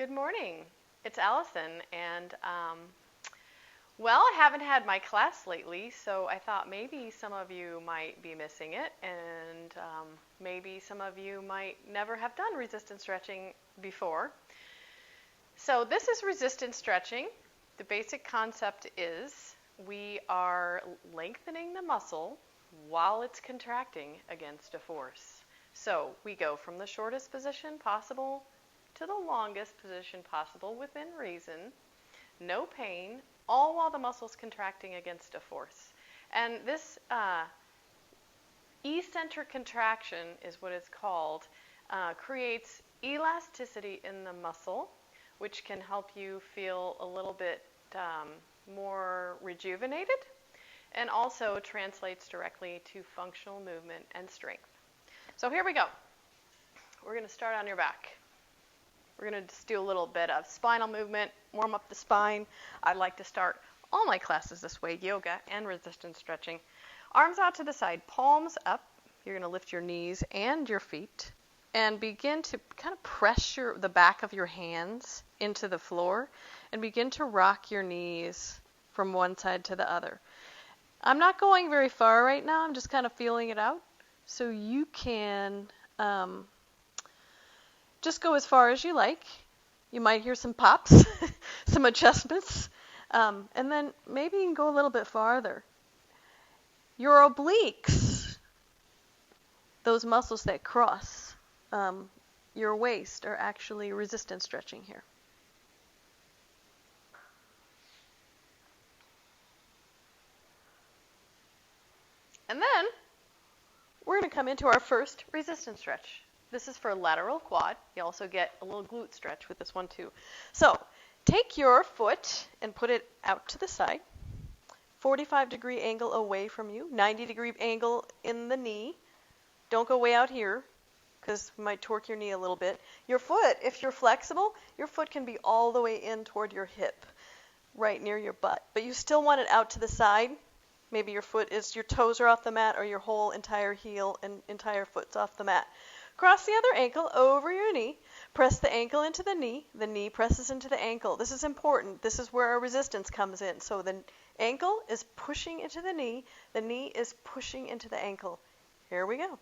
Good morning. It's Allison, and I haven't had my class lately, so I thought maybe some of you might be missing it, and maybe some of you might never have done resistance stretching before. So this is resistance stretching. The basic concept is we are lengthening the muscle while it's contracting against a force. So we go from the shortest position possible to the longest position possible within reason, no pain, all while the muscle's contracting against a force. And this eccentric contraction is what it's called, creates elasticity in the muscle, which can help you feel a little bit more rejuvenated, and also translates directly to functional movement and strength. So here we go. We're going to start on your back. We're going to just do a little bit of spinal movement, warm up the spine. I like to start all my classes this way, yoga and resistance stretching. Arms out to the side, palms up. You're going to lift your knees and your feet and begin to kind of press the back of your hands into the floor and begin to rock your knees from one side to the other. I'm not going very far right now. I'm just kind of feeling it out. So you can just go as far as you like. You might hear some pops, some adjustments, and then maybe you can go a little bit farther. Your obliques, those muscles that cross your waist, are actually resistance stretching here. And then we're going to come into our first resistance stretch. This is for lateral quad. You also get a little glute stretch with this one too. So take your foot and put it out to the side, 45-degree angle away from you, 90-degree angle in the knee. Don't go way out here because you might torque your knee a little bit. Your foot, if you're flexible, your foot can be all the way in toward your hip, right near your butt. But you still want it out to the side. Maybe your toes are off the mat, or your whole entire heel and entire foot's off the mat. Cross the other ankle over your knee. Press the ankle into the knee presses into the ankle. This is important. This is where our resistance comes in. So the ankle is pushing into the knee is pushing into the ankle. Here we go.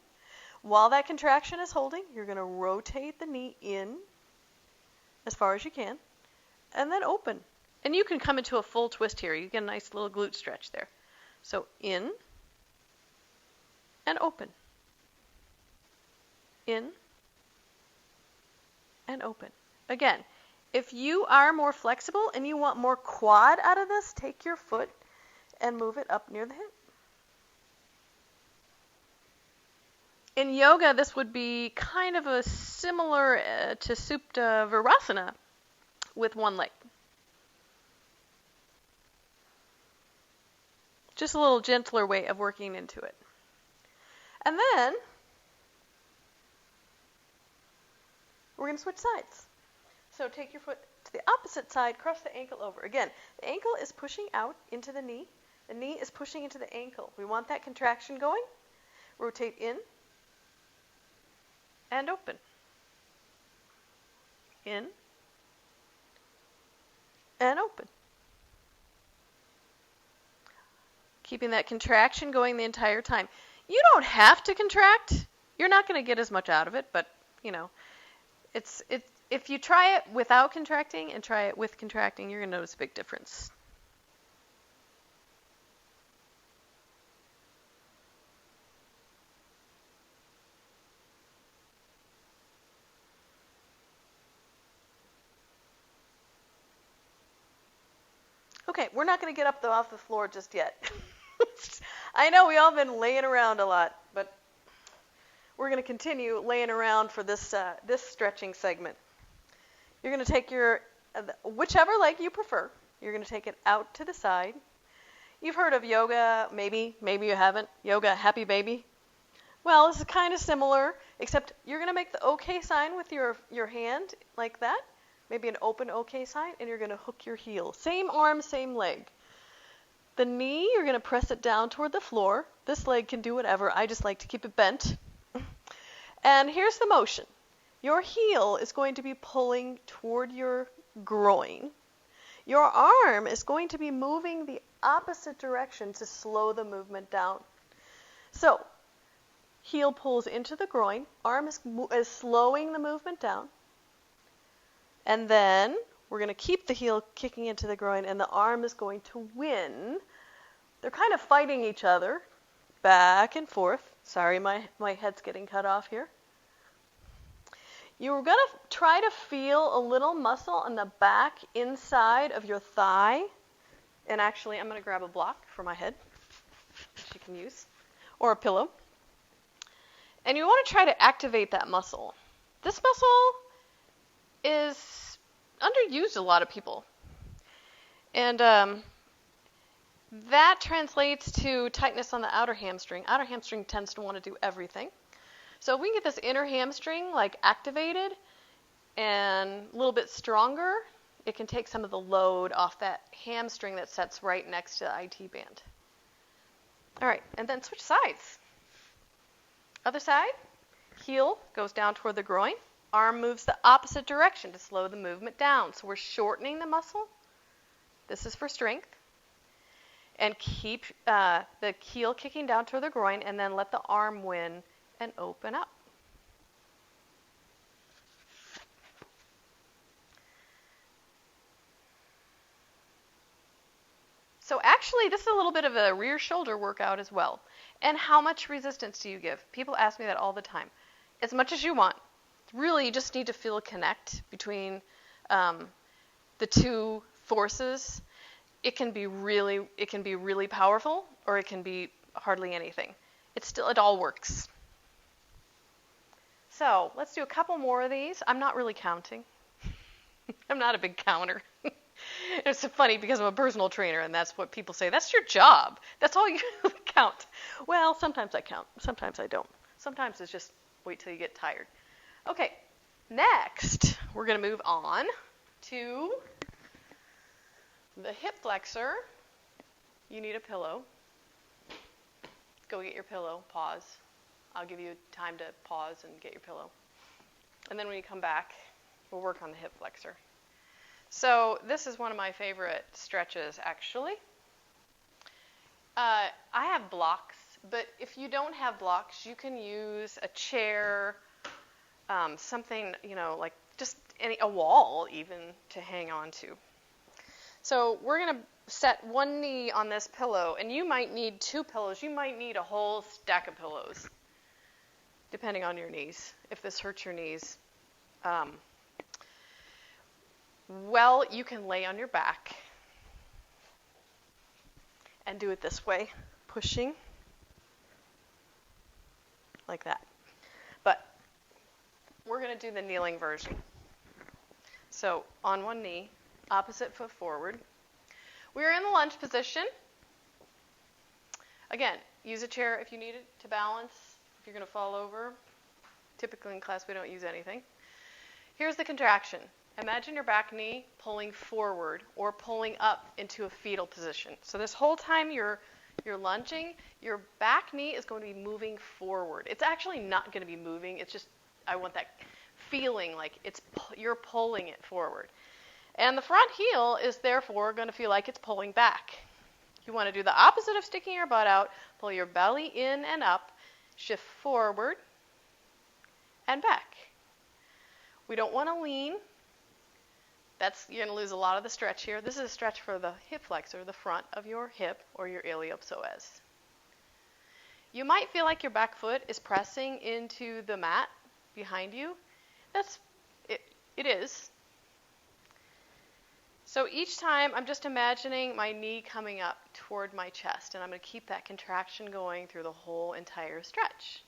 While that contraction is holding, you're going to rotate the knee in as far as you can, and then open. And you can come into a full twist here. You get a nice little glute stretch there. So in and open. In and open. Again, if you are more flexible and you want more quad out of this, take your foot and move it up near the hip. In yoga, this would be kind of a similar to Supta Virasana with one leg. Just a little gentler way of working into it. And then we're going to switch sides. So take your foot to the opposite side, cross the ankle over. Again, the ankle is pushing out into the knee is pushing into the ankle. We want that contraction going. Rotate in and open. In and open. Keeping that contraction going the entire time. You don't have to contract. You're not going to get as much out of it, but if you try it without contracting and try it with contracting, you're going to notice a big difference. Okay, we're not going to get up off the floor just yet. I know we all been laying around a lot, but we're going to continue laying around for this stretching segment. You're going to take whichever leg you prefer. You're going to take it out to the side. You've heard of yoga, maybe you haven't. Yoga, happy baby. Well, this is kind of similar, except you're going to make the OK sign with your hand like that. Maybe an open OK sign, and you're going to hook your heel. Same arm, same leg. The knee, you're going to press it down toward the floor. This leg can do whatever. I just like to keep it bent. And here's the motion. your heel is going to be pulling toward your groin. Your arm is going to be moving the opposite direction to slow the movement down. So, heel pulls into the groin, arm is slowing the movement down, and then we're going to keep the heel kicking into the groin, and the arm is going to win. They're kind of fighting each other, back and forth. Sorry, my head's getting cut off here. You're going to try to feel a little muscle on the back inside of your thigh. And actually, I'm going to grab a block for my head, which you can use, or a pillow. And you want to try to activate that muscle. This muscle is underused a lot of people. And that translates to tightness on the outer hamstring. Outer hamstring tends to want to do everything. So if we can get this inner hamstring like activated and a little bit stronger, it can take some of the load off that hamstring that sits right next to the IT band. All right, and then switch sides. Other side, heel goes down toward the groin. Arm moves the opposite direction to slow the movement down. So we're shortening the muscle. This is for strength. And keep the heel kicking down toward the groin, and then let the arm win and open up. So actually, this is a little bit of a rear shoulder workout as well. And how much resistance do you give? People ask me that all the time. As much as you want. Really, you just need to feel a connect between the two forces. It can be really powerful, or it can be hardly anything. It all works. So let's do a couple more of these. I'm not really counting. I'm not a big counter. It's so funny because I'm a personal trainer, and that's what people say. That's your job. That's all you count. Well, sometimes I count. Sometimes I don't. Sometimes it's just wait till you get tired. Okay, next we're going to move on to the hip flexor. You need a pillow. Go get your pillow. Pause. I'll give you time to pause and get your pillow. And then when you come back, we'll work on the hip flexor. So this is one of my favorite stretches, actually. I have blocks, but if you don't have blocks, you can use a chair, something, like just a wall even to hang on to. So we're going to set one knee on this pillow, and you might need 2 pillows. You might need a whole stack of pillows, depending on your knees, if this hurts your knees. Well, you can lay on your back and do it this way, pushing like that. But we're going to do the kneeling version. So on one knee, opposite foot forward. We're in the lunge position. Again, use a chair if you need it to balance, if you're going to fall over. Typically in class we don't use anything. Here's the contraction. Imagine your back knee pulling forward or pulling up into a fetal position. So this whole time you're lunging, your back knee is going to be moving forward. It's actually not going to be moving. It's just, I want that feeling like you're pulling it forward. And the front heel is therefore going to feel like it's pulling back. You want to do the opposite of sticking your butt out. Pull your belly in and up, shift forward and back. We don't want to lean. You're going to lose a lot of the stretch here. This is a stretch for the hip flexor, the front of your hip or your iliopsoas. You might feel like your back foot is pressing into the mat behind you. It is. So each time I'm just imagining my knee coming up toward my chest, and I'm going to keep that contraction going through the whole entire stretch.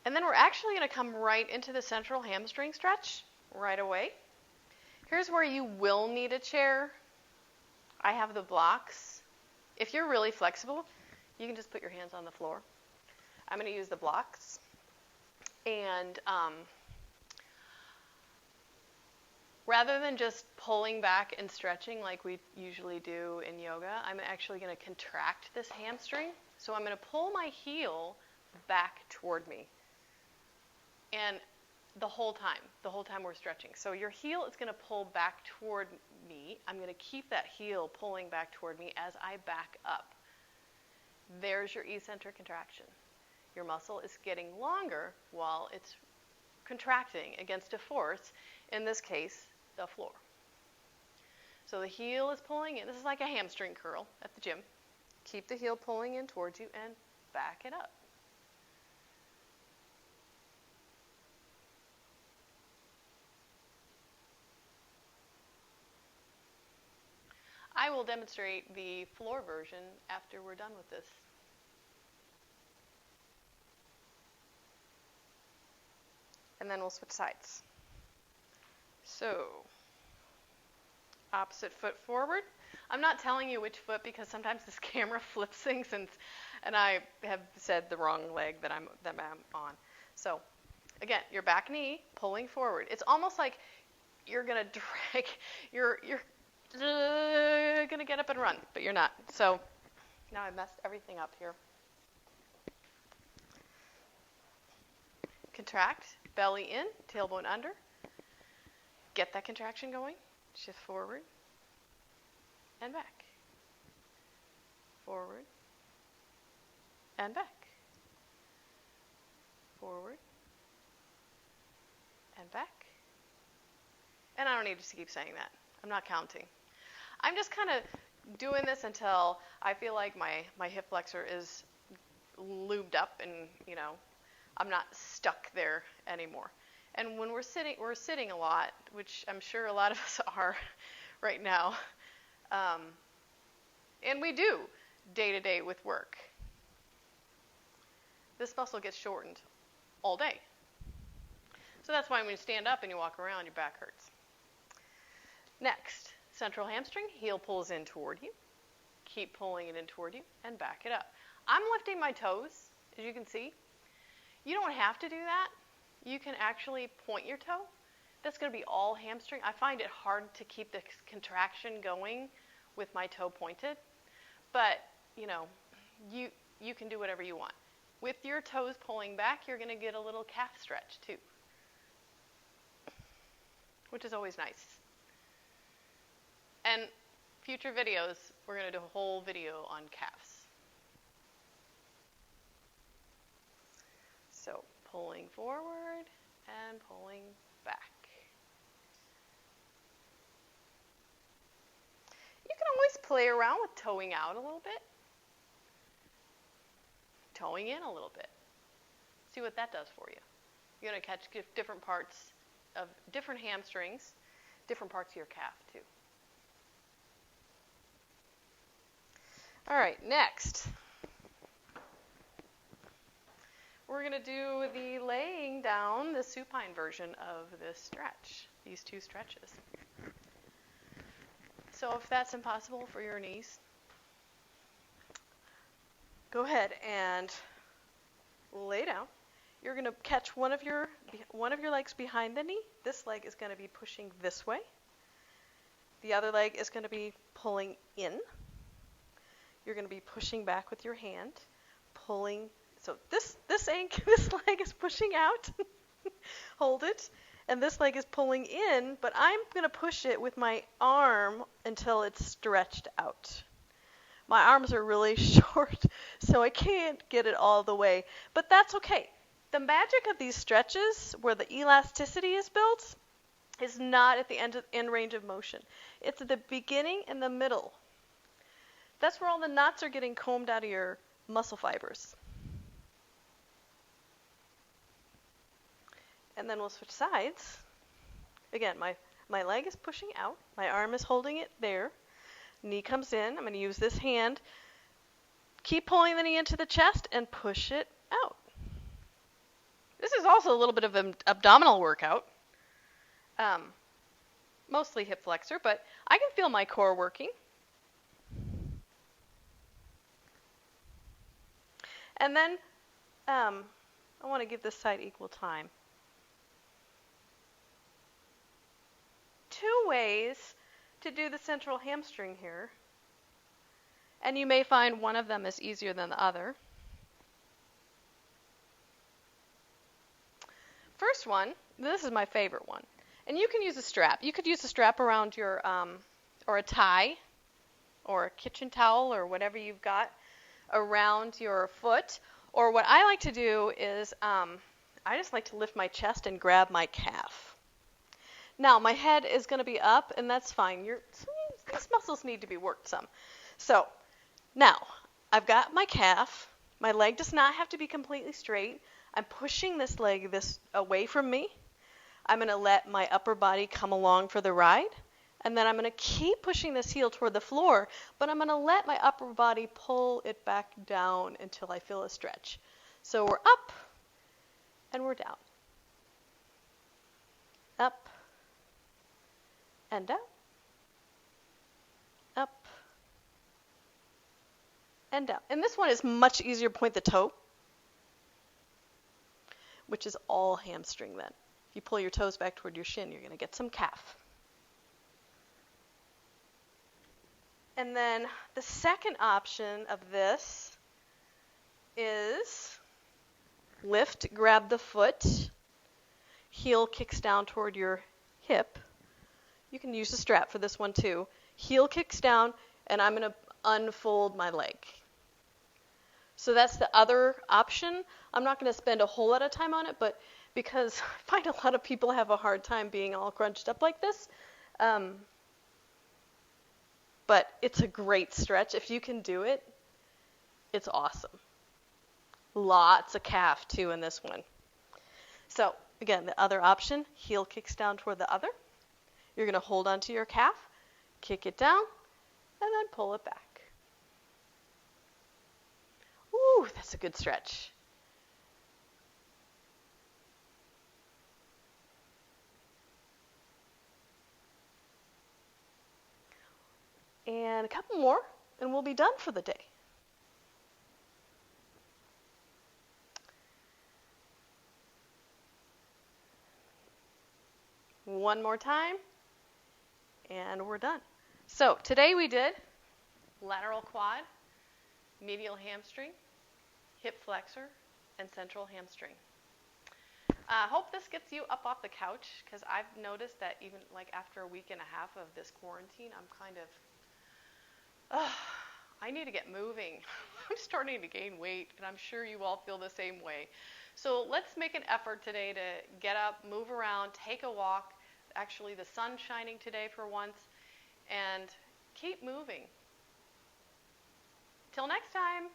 And then we're actually going to come right into the central hamstring stretch right away. Here's where you will need a chair. I have the blocks. If you're really flexible, you can just put your hands on the floor. I'm going to use the blocks. And rather than just pulling back and stretching like we usually do in yoga, I'm actually going to contract this hamstring. So I'm going to pull my heel back toward me. And the whole time we're stretching. So your heel is going to pull back toward me. I'm going to keep that heel pulling back toward me as I back up. There's your eccentric contraction. Your muscle is getting longer while it's contracting against a force, in this case, the floor. So the heel is pulling in. This is like a hamstring curl at the gym. Keep the heel pulling in towards you and back it up. I will demonstrate the floor version after we're done with this. And then we'll switch sides. So, opposite foot forward. I'm not telling you which foot because sometimes this camera flips things and I have said the wrong leg that I'm on. So, again, your back knee pulling forward. It's almost like you're going to drag, you're going to get up and run, but you're not. So, now I messed everything up here. Contract, belly in, tailbone under. Get that contraction going. Shift forward and back. Forward and back. Forward and back. And I don't need to keep saying that. I'm not counting. I'm just kind of doing this until I feel like my hip flexor is lubed up and, I'm not stuck there anymore. And when we're sitting a lot, which I'm sure a lot of us are right now, and we do day to day with work, this muscle gets shortened all day. So that's why when you stand up and you walk around, your back hurts. Next, central hamstring, heel pulls in toward you. Keep pulling it in toward you and back it up. I'm lifting my toes, as you can see. You don't have to do that. You can actually point your toe. That's going to be all hamstring. I find it hard to keep the contraction going with my toe pointed. But, you can do whatever you want. With your toes pulling back, you're going to get a little calf stretch too, which is always nice. And future videos, we're going to do a whole video on calves. So pulling forward and pulling back. You can always play around with toeing out a little bit. Toeing in a little bit. See what that does for you. You're going to catch different parts of different hamstrings, different parts of your calf too. All right, next. We're going to do the laying down, the supine version of this stretch, these two stretches. So if that's impossible for your knees, go ahead and lay down. You're going to catch one of your legs behind the knee. This leg is going to be pushing this way. The other leg is going to be pulling in. You're going to be pushing back with your hand, pulling. So this leg is pushing out. Hold it. And this leg is pulling in, but I'm going to push it with my arm until it's stretched out. My arms are really short, so I can't get it all the way. But that's okay. The magic of these stretches, where the elasticity is built, is not at the end range of motion. It's at the beginning and the middle. That's where all the knots are getting combed out of your muscle fibers. And then we'll switch sides. Again, my leg is pushing out. My arm is holding it there. Knee comes in. I'm going to use this hand. Keep pulling the knee into the chest and push it out. This is also a little bit of an abdominal workout. Mostly hip flexor, but I can feel my core working. And then I want to give this side equal time. 2 ways to do the central hamstring here. And you may find one of them is easier than the other. first one, this is my favorite one. And you can use a strap. You could use a strap around your, or a tie, or a kitchen towel, or whatever you've got around your foot. Or what I like to do is, I just like to lift my chest and grab my calf. Now, my head is going to be up, and that's fine. These muscles need to be worked some. So, now, I've got my calf. My leg does not have to be completely straight. I'm pushing this leg away from me. I'm going to let my upper body come along for the ride. And then I'm going to keep pushing this heel toward the floor, but I'm going to let my upper body pull it back down until I feel a stretch. So we're up, and we're down. Up, and down. Up, and down. And this one is much easier to point the toe, which is all hamstring then. If you pull your toes back toward your shin, you're going to get some calf. And then the second option of this is lift, grab the foot, heel kicks down toward your hip. You can use a strap for this one too. Heel kicks down, and I'm going to unfold my leg. So that's the other option. I'm not going to spend a whole lot of time on it, but because I find a lot of people have a hard time being all crunched up like this. But it's a great stretch. If you can do it, it's awesome. Lots of calf, too, in this one. So, again, the other option, heel kicks down toward the other. You're going to hold onto your calf, kick it down, and then pull it back. Ooh, that's a good stretch. And a couple more, and we'll be done for the day. One more time, and we're done. So today we did lateral quad, medial hamstring, hip flexor, and central hamstring. I hope this gets you up off the couch, because I've noticed that even like after a week and a half of this quarantine, I'm kind of, I need to get moving. I'm starting to gain weight, and I'm sure you all feel the same way. So let's make an effort today to get up, move around, take a walk. Actually, the sun's shining today for once, and keep moving. Till next time.